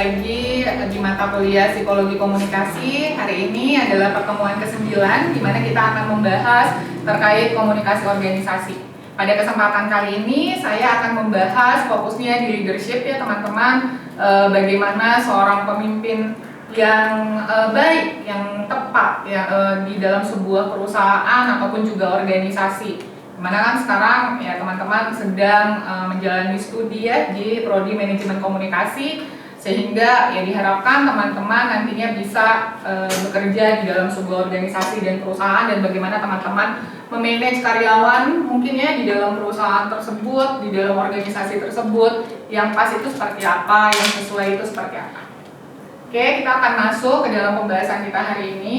lagi di mata kuliah Psikologi Komunikasi. Hari ini adalah pertemuan ke-9 di mana kita akan membahas terkait komunikasi organisasi. Pada kesempatan kali ini saya akan membahas fokusnya di leadership ya teman-teman, bagaimana seorang pemimpin yang baik, yang tepat ya di dalam sebuah perusahaan ataupun juga organisasi. Dimana kan sekarang ya teman-teman sedang menjalani studi ya di Prodi Manajemen Komunikasi, sehingga ya diharapkan teman-teman nantinya bisa bekerja di dalam sebuah organisasi dan perusahaan, dan bagaimana teman-teman memanage karyawan mungkin ya di dalam perusahaan tersebut, di dalam organisasi tersebut, yang pas itu seperti apa, yang sesuai itu seperti apa. Oke, kita akan masuk ke dalam pembahasan kita hari ini.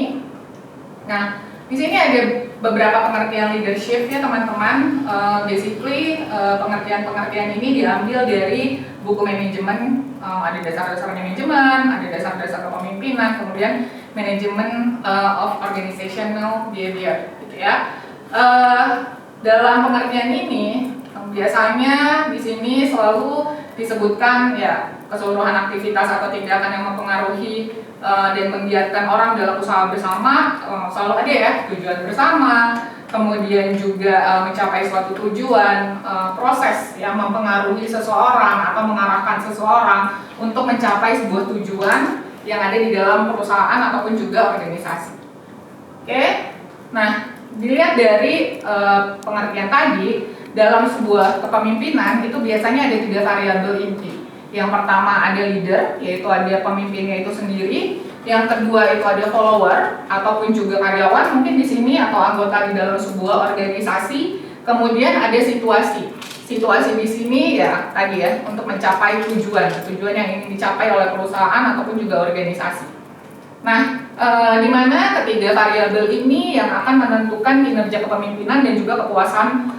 Nah, di sini ada beberapa pengertian leadership ya teman-teman. Basically pengertian-pengertian ini diambil dari buku manajemen. Ada dasar-dasar manajemen, ada dasar-dasar kepemimpinan, kemudian manajemen of organizational behavior, gitu ya. Dalam pengertian ini biasanya di sini selalu disebutkan ya keseluruhan aktivitas atau tindakan yang mempengaruhi dan menggiatkan orang dalam usaha bersama, selalu ada ya tujuan bersama, kemudian juga mencapai suatu tujuan, proses yang mempengaruhi seseorang atau mengarahkan seseorang untuk mencapai sebuah tujuan yang ada di dalam perusahaan ataupun juga organisasi. Oke, nah dilihat dari pengertian tadi, dalam sebuah kepemimpinan itu biasanya ada 3 variabel inti. Yang pertama ada leader, yaitu ada pemimpinnya itu sendiri. Yang kedua itu ada follower ataupun juga karyawan mungkin di sini atau anggota di dalam sebuah organisasi. Kemudian ada situasi. Situasi di sini ya tadi ya untuk mencapai tujuan yang ingin dicapai oleh perusahaan ataupun juga organisasi. Nah, di mana ketiga variabel ini yang akan menentukan kinerja kepemimpinan dan juga kepuasan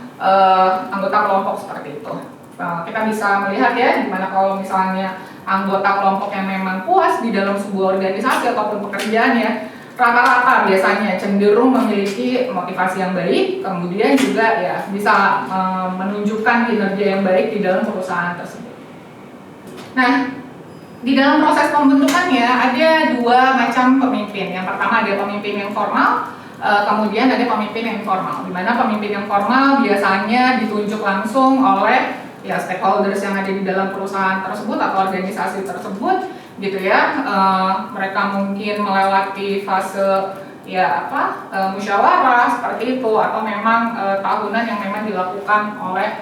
anggota kelompok seperti itu. Kita bisa melihat ya, dimana kalau misalnya anggota kelompok yang memang puas di dalam sebuah organisasi ataupun pekerjaannya, rata-rata biasanya cenderung memiliki motivasi yang baik, kemudian juga ya bisa menunjukkan kinerja yang baik di dalam perusahaan tersebut. Nah, di dalam proses pembentukannya ada 2 macam pemimpin. Yang pertama ada pemimpin yang formal, kemudian ada pemimpin yang informal. Di mana pemimpin yang formal biasanya ditunjuk langsung oleh ya stakeholders yang ada di dalam perusahaan tersebut atau organisasi tersebut, gitu ya. Mereka mungkin melewati fase ya musyawarah seperti itu, atau memang tahunan yang memang dilakukan oleh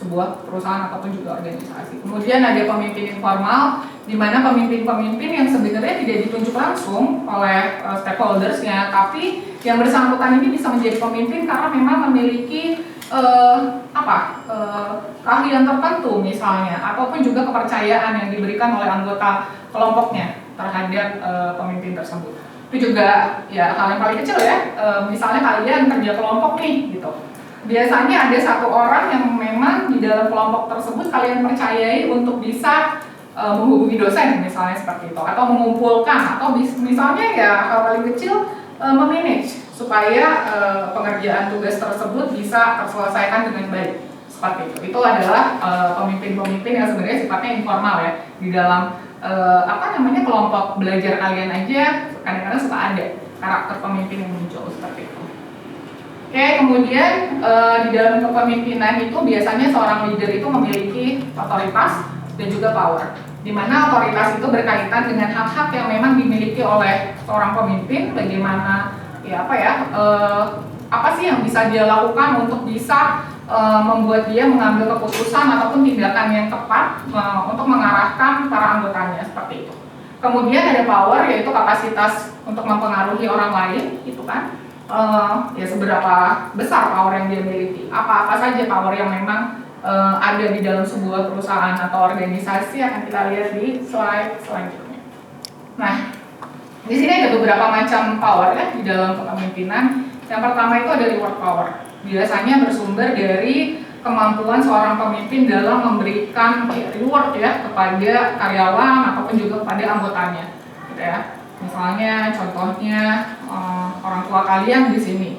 sebuah perusahaan ataupun juga organisasi. Kemudian ada pemimpin informal, di mana pemimpin-pemimpin yang sebenarnya tidak ditunjuk langsung oleh stakeholdersnya, tapi yang bersangkutan ini bisa menjadi pemimpin karena memang memiliki keahlian tertentu misalnya, ataupun juga kepercayaan yang diberikan oleh anggota kelompoknya terhadap pemimpin tersebut. Itu juga ya hal yang paling kecil ya, misalnya kalian kerja kelompok nih gitu. Biasanya ada 1 orang yang memang di dalam kelompok tersebut kalian percayai untuk bisa menghubungi dosen misalnya seperti itu, atau mengumpulkan, atau misalnya ya hal paling kecil memanage supaya pengerjaan tugas tersebut bisa terselesaikan dengan baik seperti itu. Itu adalah pemimpin-pemimpin yang sebenarnya sifatnya informal ya. Di dalam kelompok belajar kalian aja kadang-kadang suka ada karakter pemimpin yang muncul seperti itu. Oke, kemudian di dalam kepemimpinan itu biasanya seorang leader itu memiliki otoritas dan juga power, di mana otoritas itu berkaitan dengan hak-hak yang memang dimiliki oleh seorang pemimpin. Bagaimana apa sih yang bisa dia lakukan untuk bisa membuat dia mengambil keputusan ataupun tindakan yang tepat untuk mengarahkan para anggotanya seperti itu. Kemudian ada power, yaitu kapasitas untuk mempengaruhi orang lain, itu kan ya seberapa besar power yang dia miliki, apa-apa saja power yang memang ada di dalam sebuah perusahaan atau organisasi akan kita lihat di slide selanjutnya. Nah, di sini ada beberapa macam power ya di dalam kepemimpinan. Yang pertama itu ada reward power. Biasanya bersumber dari kemampuan seorang pemimpin dalam memberikan reward ya kepada karyawan ataupun juga kepada anggotanya, gitu ya. Misalnya contohnya orang tua kalian di sini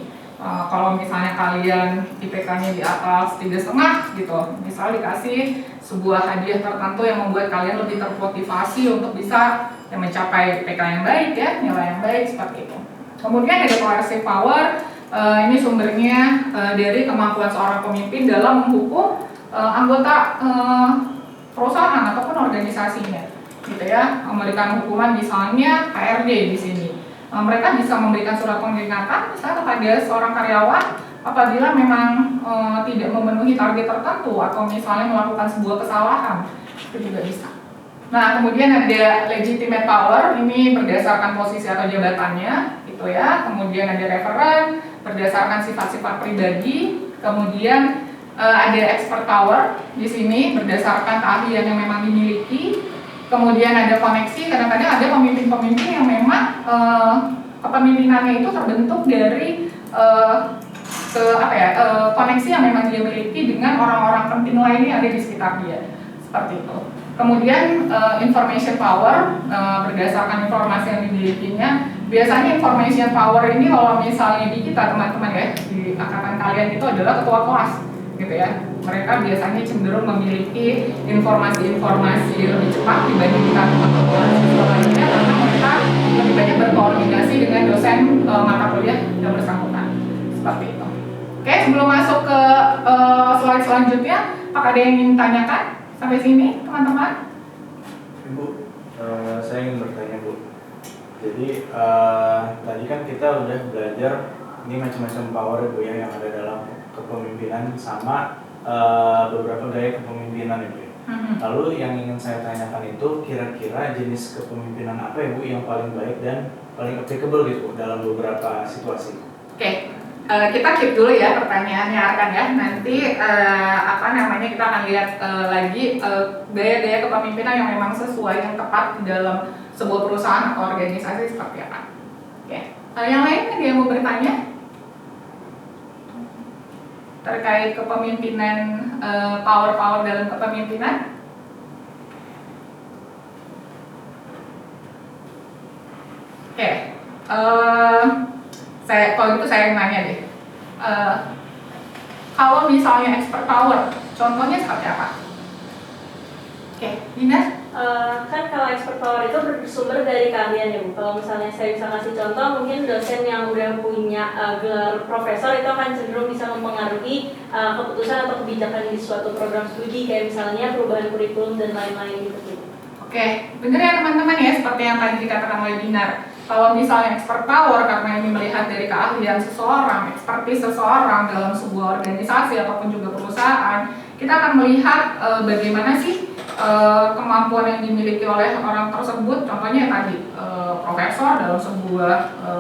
Kalau misalnya kalian IPK-nya di atas 3,5 gitu, misal dikasih sebuah hadiah tertentu yang membuat kalian lebih termotivasi untuk bisa mencapai IPK yang baik ya, nilai yang baik seperti itu. Kemudian ada coercive power, ini sumbernya dari kemampuan seorang pemimpin dalam menghukum anggota perusahaan ataupun organisasinya, gitu ya, memberikan hukuman misalnya KRD di sini. Mereka bisa memberikan surat peringatan misalnya kepada seorang karyawan apabila memang tidak memenuhi target tertentu atau misalnya melakukan sebuah kesalahan, itu juga bisa. Nah, kemudian ada legitimate power, ini berdasarkan posisi atau jabatannya, gitu ya. Kemudian ada referen, berdasarkan sifat-sifat pribadi. Kemudian ada expert power di sini berdasarkan keahlian yang memang dimiliki. Kemudian ada koneksi, kadang-kadang ada pemimpin-pemimpin yang memang kepemimpinannya itu terbentuk dari koneksi yang memang dia miliki dengan orang-orang penting lainnya yang ada di sekitar dia, seperti itu. Kemudian information power, berdasarkan informasi yang dimilikinya. Biasanya information power ini kalau misalnya di kita teman-teman ya, di angkatan kalian itu adalah ketua kelas, gitu ya. Mereka biasanya cenderung memiliki informasi-informasi lebih cepat dibanding kita teman-teman siswa lainnya, karena mereka lebih banyak berkoordinasi dengan dosen mata kuliah yang bersangkutan, seperti itu. Oke, sebelum masuk ke slide selanjutnya, apakah ada yang ingin tanyakan sampai sini, teman-teman? Ibu, saya ingin bertanya, Bu. Jadi tadi kan kita udah belajar ini macam-macam power, Bu, ya, yang ada dalam kepemimpinan sama beberapa gaya kepemimpinan, Ibu. Lalu yang ingin saya tanyakan itu kira-kira jenis kepemimpinan apa ya, Bu, yang paling baik dan paling applicable gitu dalam beberapa situasi? Oke. Kita keep dulu ya pertanyaannya akan ya, nanti kita akan lihat lagi gaya-gaya kepemimpinan yang memang sesuai, yang tepat di dalam sebuah perusahaan atau organisasi seperti apa. Oke. Yang lain ada yang mau bertanya terkait kepemimpinan, power-power dalam kepemimpinan? Oke. Kalau gitu saya nanya deh, kalau misalnya expert power, contohnya seperti apa? Oke, Dina? Kan kalau expert power itu bersumber dari keahlian ya, Bu. Kalau misalnya saya bisa kasih contoh, mungkin dosen yang udah punya gelar profesor itu akan cenderung bisa mempengaruhi keputusan atau kebijakan di suatu program studi, kayak misalnya perubahan kurikulum dan lain-lain gitu. Oke, benar ya teman-teman ya, seperti yang tadi dikatakan oleh Dinar. Kalau misalnya expert power, karena ini melihat dari keahlian seseorang, ekspertis seseorang dalam sebuah organisasi ataupun juga perusahaan, kita akan melihat bagaimana sih kemampuan yang dimiliki oleh orang tersebut. Contohnya tadi profesor dalam sebuah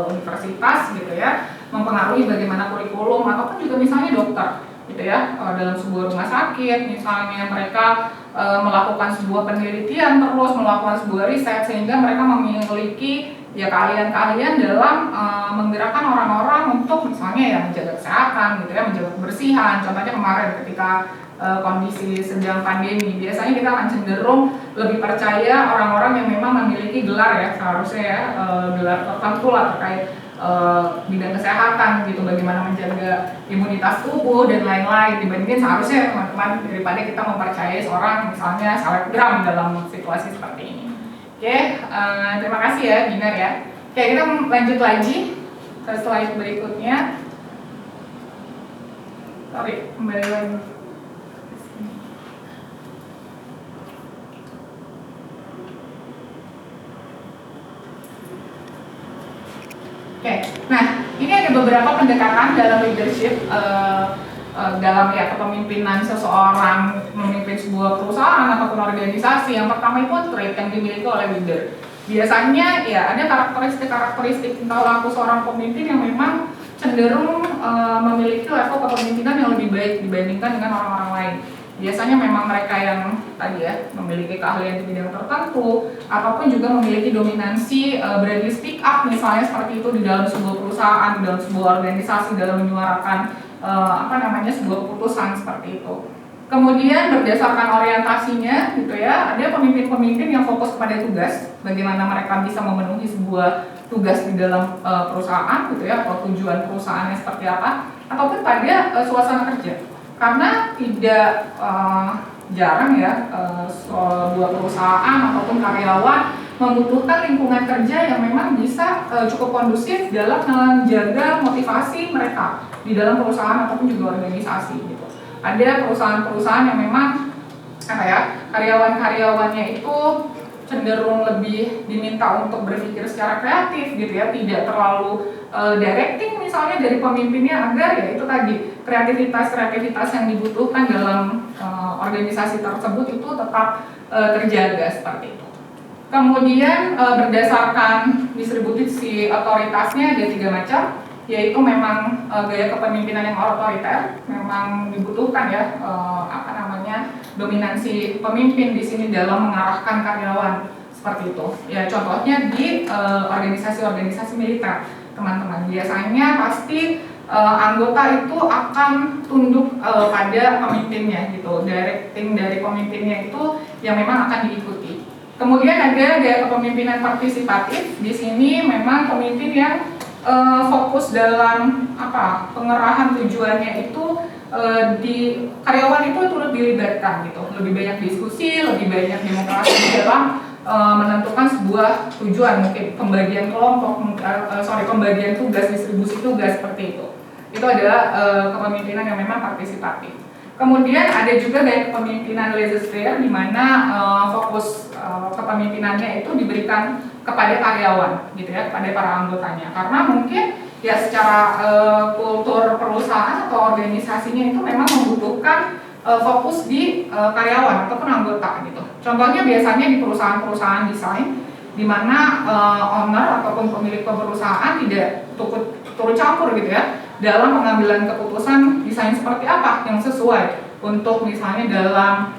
universitas gitu ya, mempengaruhi bagaimana kurikulum, ataupun juga misalnya dokter gitu ya, dalam sebuah rumah sakit misalnya mereka melakukan sebuah penelitian, terus melakukan sebuah riset, sehingga mereka memiliki ya keahlian-keahlian dalam menggerakkan orang-orang untuk misalnya ya menjaga kesehatan gitu ya, menjaga kebersihan. Contohnya kemarin ketika kondisi sedang pandemi, biasanya kita akan cenderung lebih percaya orang-orang yang memang memiliki gelar ya, seharusnya ya gelar tertentu lah terkait bidang kesehatan gitu, bagaimana menjaga imunitas tubuh dan lain-lain, dibandingin seharusnya teman-teman daripada kita mempercayai seorang misalnya selebgram dalam situasi seperti ini. Oke, terima kasih ya Dinar ya. Oke, kita lanjut lagi ke slide berikutnya. Sorry, kembali lagi. Oke, nah ini ada beberapa pendekatan dalam leadership dalam ya kepemimpinan seseorang memimpin sebuah perusahaan ataupun organisasi. Yang pertama itu trait yang dimiliki oleh leader. Biasanya ya ada karakteristik perilaku seorang pemimpin yang memang cenderung memiliki level kepemimpinan yang lebih baik dibandingkan dengan orang-orang lain. Biasanya memang mereka yang tadi ya memiliki keahlian di bidang tertentu ataupun juga memiliki dominansi berani speak up misalnya seperti itu di dalam sebuah perusahaan, di dalam sebuah organisasi, dalam menyuarakan sebuah keputusan seperti itu. Kemudian berdasarkan orientasinya gitu ya, ada pemimpin-pemimpin yang fokus kepada tugas, bagaimana mereka bisa memenuhi sebuah tugas di dalam perusahaan gitu ya, atau tujuan perusahaannya seperti apa, ataupun pada suasana kerja. Karena tidak jarang ya sebuah perusahaan ataupun karyawan membutuhkan lingkungan kerja yang memang bisa cukup kondusif dalam menjaga motivasi mereka di dalam perusahaan ataupun juga organisasi gitu. Ada perusahaan-perusahaan yang memang karyawan-karyawannya itu cenderung lebih diminta untuk berpikir secara kreatif gitu ya, tidak terlalu directing misalnya dari pemimpinnya, agar ya itu tadi kreativitas yang dibutuhkan dalam organisasi tersebut itu tetap terjaga seperti itu. Kemudian berdasarkan distribusi otoritasnya ada 3 macam, yaitu memang gaya kepemimpinan yang otoriter, memang dibutuhkan ya dominansi pemimpin di sini dalam mengarahkan karyawan seperti itu. Ya contohnya di organisasi-organisasi militer, teman-teman. Biasanya pasti anggota itu akan tunduk pada pemimpinnya gitu. Directing dari pemimpinnya itu yang memang akan diikuti. Kemudian ada gaya kepemimpinan partisipatif. Di sini memang pemimpin yang fokus dalam pengerahan tujuannya itu di karyawan itu turut dilibatkan gitu, lebih banyak diskusi, lebih banyak demokrasi dalam menentukan sebuah tujuan, mungkin pembagian kelompok, pembagian tugas, distribusi tugas seperti itu. Itu adalah kepemimpinan yang memang partisipatif. Kemudian ada juga gaya kepemimpinan laissez-faire, di mana fokus kepemimpinannya itu diberikan kepada karyawan gitu ya, kepada para anggotanya, karena mungkin ya secara kultur perusahaan atau organisasinya itu memang membutuhkan fokus di karyawan ataupun anggota gitu. Contohnya biasanya di perusahaan-perusahaan desain, di mana owner ataupun pemilik perusahaan tidak turut campur gitu ya dalam pengambilan keputusan desain seperti apa yang sesuai untuk misalnya dalam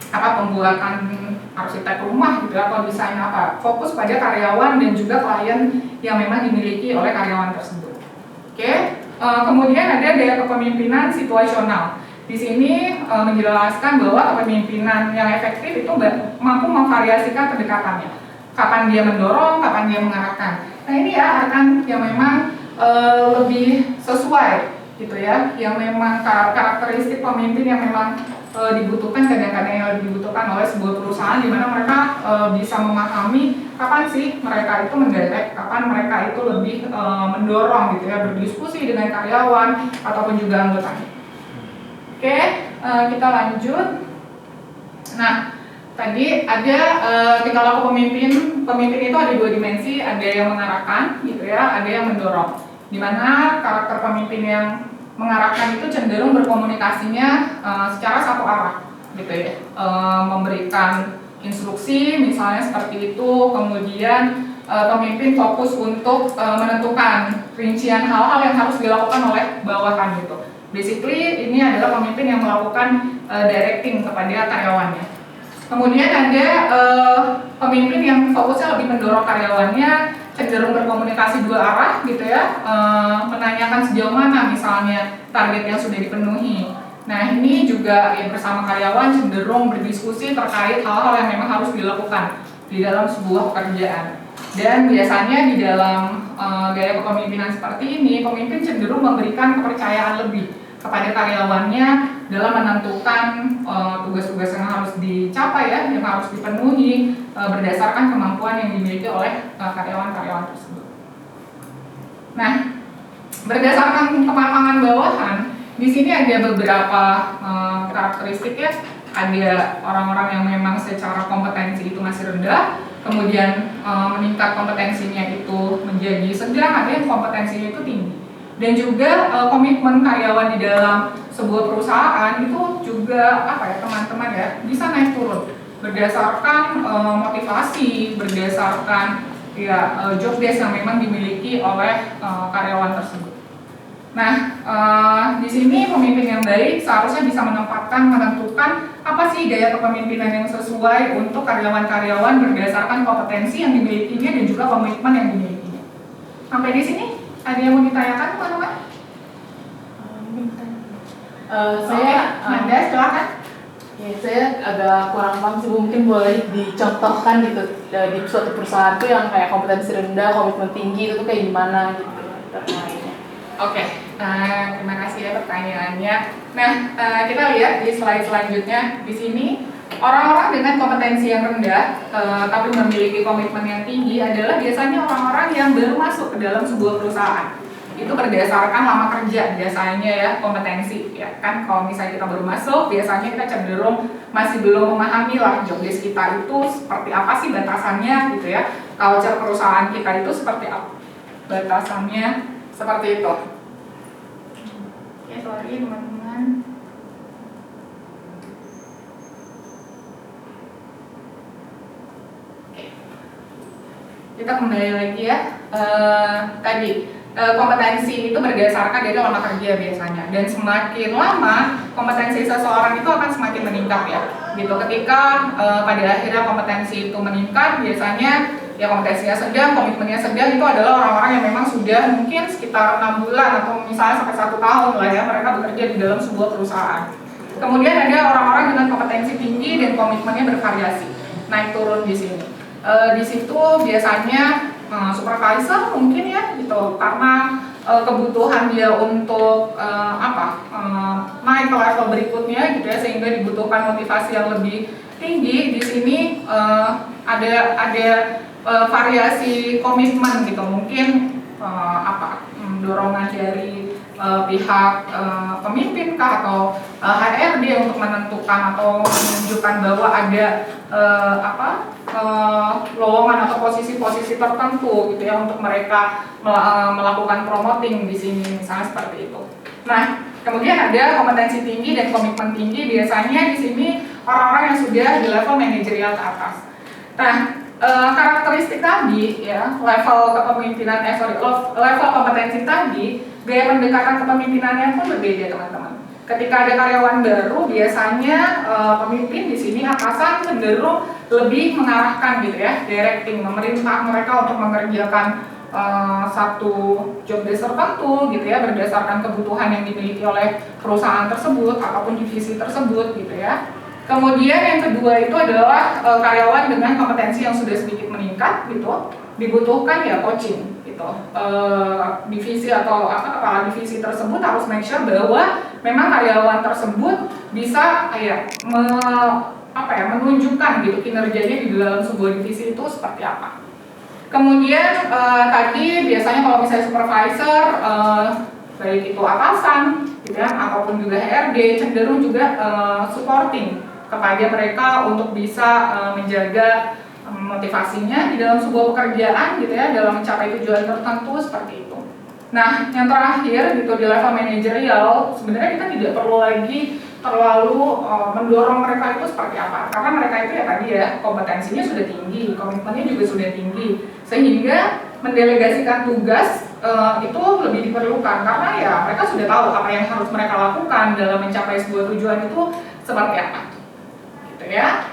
pembuatan arsitek rumah gitu atau desain apa, fokus pada karyawan dan juga klien yang memang dimiliki oleh karyawan tersebut. Oke, kemudian ada gaya kepemimpinan situasional. Di sini menjelaskan bahwa kepemimpinan yang efektif itu mampu memvariasikan pendekatannya. Kapan dia mendorong, kapan dia mengarahkan. Nah ini ya akan yang memang lebih sesuai gitu ya, yang memang karakteristik pemimpin yang memang dibutuhkan, kadang-kadang yang dibutuhkan oleh sebuah perusahaan, di mana mereka bisa memahami kapan sih mereka itu mendirect, kapan mereka itu lebih mendorong gitu ya, berdiskusi dengan karyawan ataupun juga anggotanya. Oke, kita lanjut. Nah, tadi ada tingkah laku pemimpin itu ada 2 dimensi, ada yang mengarahkan gitu ya, ada yang mendorong. Di mana karakter pemimpin yang mengarahkan itu cenderung berkomunikasinya secara satu arah gitu ya, memberikan instruksi misalnya seperti itu. Kemudian pemimpin fokus untuk menentukan rincian hal-hal yang harus dilakukan oleh bawahan gitu. Basically ini adalah pemimpin yang melakukan directing kepada karyawannya. Kemudian ada pemimpin yang fokusnya lebih mendorong karyawannya, cenderung berkomunikasi 2 arah gitu ya, menanyakan sejauh mana misalnya target yang sudah dipenuhi. Nah ini juga ya, bersama karyawan cenderung berdiskusi terkait hal-hal yang memang harus dilakukan di dalam sebuah pekerjaan. Dan biasanya di dalam gaya kepemimpinan seperti ini, pemimpin cenderung memberikan kepercayaan lebih kepada karyawannya dalam menentukan tugas-tugas yang harus dicapai ya, yang harus dipenuhi berdasarkan kemampuan yang dimiliki oleh karyawan-karyawan tersebut. Nah, berdasarkan kematangan bawahan, di sini ada beberapa karakteristik ya. Ada orang-orang yang memang secara kompetensi itu masih rendah, kemudian meningkat kompetensinya itu menjadi sedang, ada yang kompetensinya itu tinggi. Dan juga komitmen karyawan di dalam sebuah perusahaan itu juga teman-teman ya, bisa naik turun berdasarkan motivasi, berdasarkan job desk yang memang dimiliki oleh karyawan tersebut. Nah, di sini pemimpin yang baik seharusnya bisa menentukan apa sih gaya kepemimpinan yang sesuai untuk karyawan-karyawan berdasarkan kompetensi yang dimilikinya dan juga komitmen yang dimilikinya. Sampai di sini ada yang mau ditanyakan teman-teman? Saya Nanda, silakan. Ya, saya agak kurang paham sih, Bu. Mungkin boleh dicontohkan gitu di suatu perusahaan tuh yang kayak kompetensi rendah, komitmen tinggi itu tuh kayak gimana gitu terkait. Oke, terima kasih ya pertanyaannya. Nah, kita lihat di slide selanjutnya. Di sini orang-orang dengan kompetensi yang rendah tapi memiliki komitmen yang tinggi adalah biasanya orang-orang yang baru masuk ke dalam sebuah perusahaan. Itu berdasarkan lama kerja biasanya ya, kompetensi ya kan. Kalau misalnya kita baru masuk, biasanya kita cenderung masih belum memahami lah job desk kita itu seperti apa sih batasannya gitu ya. Culture perusahaan kita itu seperti apa batasannya, seperti itu. Oke, sorry teman-teman. Oke. Kita kembali lagi ya. Tadi kompetensi itu berdasarkan dari lama kerja biasanya, dan semakin lama kompetensi seseorang itu akan semakin meningkat ya gitu. Ketika pada akhirnya kompetensi itu meningkat, biasanya ya kompetensinya sedang, komitmennya sedang, itu adalah orang-orang yang memang sudah mungkin sekitar 6 bulan atau misalnya sampai 1 tahun lah ya mereka bekerja di dalam sebuah perusahaan. Kemudian ada orang-orang dengan kompetensi tinggi dan komitmennya bervariasi, naik turun di sini. Di situ biasanya supervisor mungkin ya gitu, karena kebutuhan dia untuk naik ke level berikutnya gitu ya, sehingga dibutuhkan motivasi yang lebih tinggi. Di sini ada variasi komitmen gitu, mungkin dorongan dari pihak pemimpin kah atau HRD untuk menentukan atau menunjukkan bahwa ada lowongan atau posisi-posisi tertentu gitu ya untuk mereka melakukan promoting di sini misalnya seperti itu. Nah, kemudian ada kompetensi tinggi dan komitmen tinggi, biasanya di sini orang-orang yang sudah di level manajerial ke atas. Nah, karakteristik tadi ya, level kepemimpinan level kompetensi tadi, gaya pendekatan kepemimpinannya pun berbeda teman-teman. Ketika ada karyawan baru, biasanya pemimpin di sini atasan cenderung lebih mengarahkan gitu ya, directing, memerintah mereka untuk mengerjakan satu job desk tertentu gitu ya, berdasarkan kebutuhan yang dimiliki oleh perusahaan tersebut ataupun divisi tersebut gitu ya. Kemudian yang kedua itu adalah karyawan dengan kompetensi yang sudah sedikit meningkat gitu, dibutuhkan ya coaching gitu. Divisi atau kepala divisi tersebut harus make sure bahwa memang karyawan tersebut bisa menunjukkan gitu kinerjanya di dalam sebuah divisi itu seperti apa. Kemudian tadi biasanya kalau misalnya supervisor, baik itu atasan gitu ya, ataupun juga HRD, cenderung juga supporting kepada mereka untuk bisa menjaga motivasinya di dalam sebuah pekerjaan gitu ya, dalam mencapai tujuan tertentu seperti itu. Nah, yang terakhir gitu di level manajerial, sebenarnya kita tidak perlu lagi terlalu mendorong mereka itu seperti apa, karena mereka itu ya tadi ya kompetensinya sudah tinggi, komitmennya juga sudah tinggi, sehingga mendelegasikan tugas itu lebih diperlukan, karena ya mereka sudah tahu apa yang harus mereka lakukan dalam mencapai sebuah tujuan itu seperti apa gitu ya.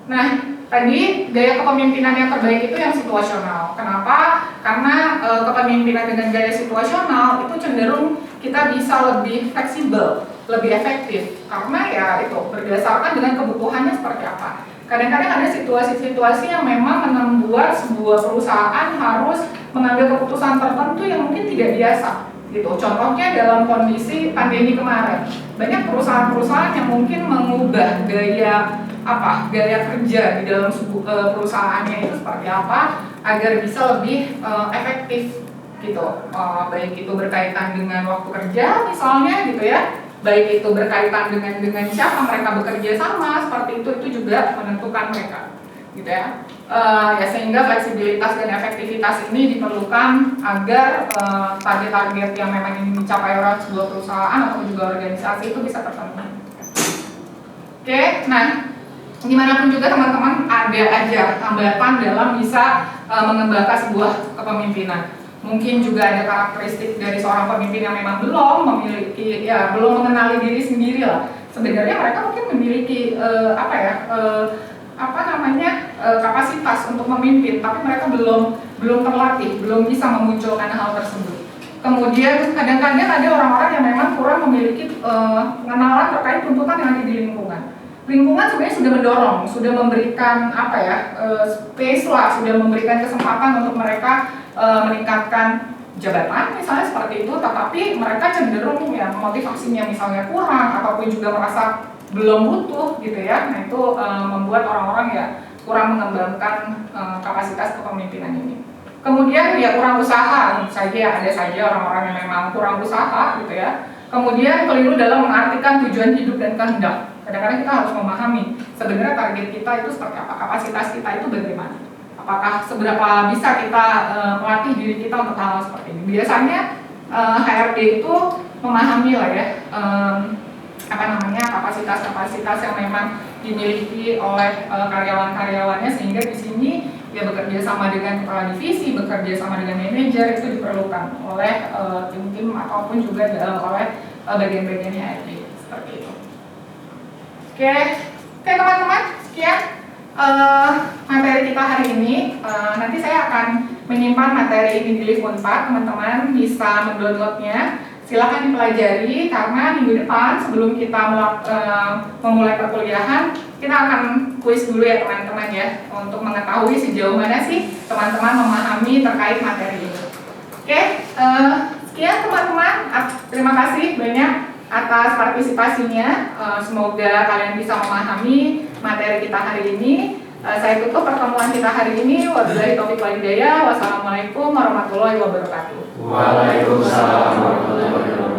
Nah, tadi gaya kepemimpinan yang terbaik itu yang situasional. Kenapa? Karena kepemimpinan dengan gaya situasional itu cenderung kita bisa lebih fleksibel, lebih efektif. Karena ya itu berdasarkan dengan kebutuhannya seperti apa. Kadang-kadang ada situasi-situasi yang memang membuat sebuah perusahaan harus mengambil keputusan tertentu yang mungkin tidak biasa. Gitu. Contohnya dalam kondisi pandemi kemarin, banyak perusahaan-perusahaan yang mungkin mengubah gaya kerja di dalam perusahaannya itu seperti apa agar bisa lebih efektif gitu, baik itu berkaitan dengan waktu kerja misalnya gitu ya, baik itu berkaitan dengan siapa mereka bekerja sama, seperti itu juga menentukan mereka gitu ya. Ya sehingga fleksibilitas dan efektivitas ini diperlukan agar target-target yang memang ingin dicapai oleh sebuah perusahaan atau juga organisasi itu bisa terpenuhi. Oke, nah gimana pun juga teman-teman ada aja hambatan dalam bisa mengembangkan sebuah kepemimpinan. Mungkin juga ada karakteristik dari seorang pemimpin yang memang belum memiliki, ya belum mengenali diri sendiri lah. Sebenarnya mereka mungkin memiliki kapasitas untuk memimpin, tapi mereka belum terlatih, belum bisa memunculkan hal tersebut. Kemudian kadang-kadang ada orang-orang yang memang kurang memiliki pengenalan terkait tuntutan yang ada di lingkungan. Lingkungan sebenarnya sudah mendorong, sudah memberikan space lah, sudah memberikan kesempatan untuk mereka meningkatkan jabatan misalnya seperti itu, tetapi mereka cenderung ya motivasinya misalnya kurang ataupun juga merasa belum butuh gitu ya. Nah itu membuat orang-orang ya kurang mengembangkan kapasitas kepemimpinan ini. Kemudian ya kurang usaha, tentu saja ada saja orang-orang yang memang kurang usaha gitu ya. Kemudian keliru dalam mengartikan tujuan hidup dan kehendak. Kadang-kadang kita harus memahami sebenarnya target kita itu seperti apa, kapasitas kita itu bagaimana. Apakah seberapa bisa kita melatih diri kita untuk hal seperti ini. Biasanya HRD itu memahami lah ya kapasitas-kapasitas yang memang dimiliki oleh karyawan-karyawannya, sehingga di sini ya bekerja sama dengan kepala divisi, bekerja sama dengan manajer itu diperlukan oleh tim-tim ataupun juga oleh bagian-bagian HRD seperti itu. Oke teman-teman, sekian materi kita hari ini. Nanti saya akan menyimpan materi ini di Live Unpad, teman-teman bisa mendownloadnya. Silahkan dipelajari karena minggu depan sebelum kita memulai perkuliahan kita akan kuis dulu ya teman-teman ya, untuk mengetahui sejauh mana sih teman-teman memahami terkait materi ini. Oke, sekian teman-teman, terima kasih banyak atas partisipasinya. Semoga kalian bisa memahami materi kita hari ini. Saya tutup pertemuan kita hari ini. Wabillahi taufiq wal hidayah. Wassalamualaikum warahmatullahi wabarakatuh. Waalaikumsalam warahmatullahi wabarakatuh.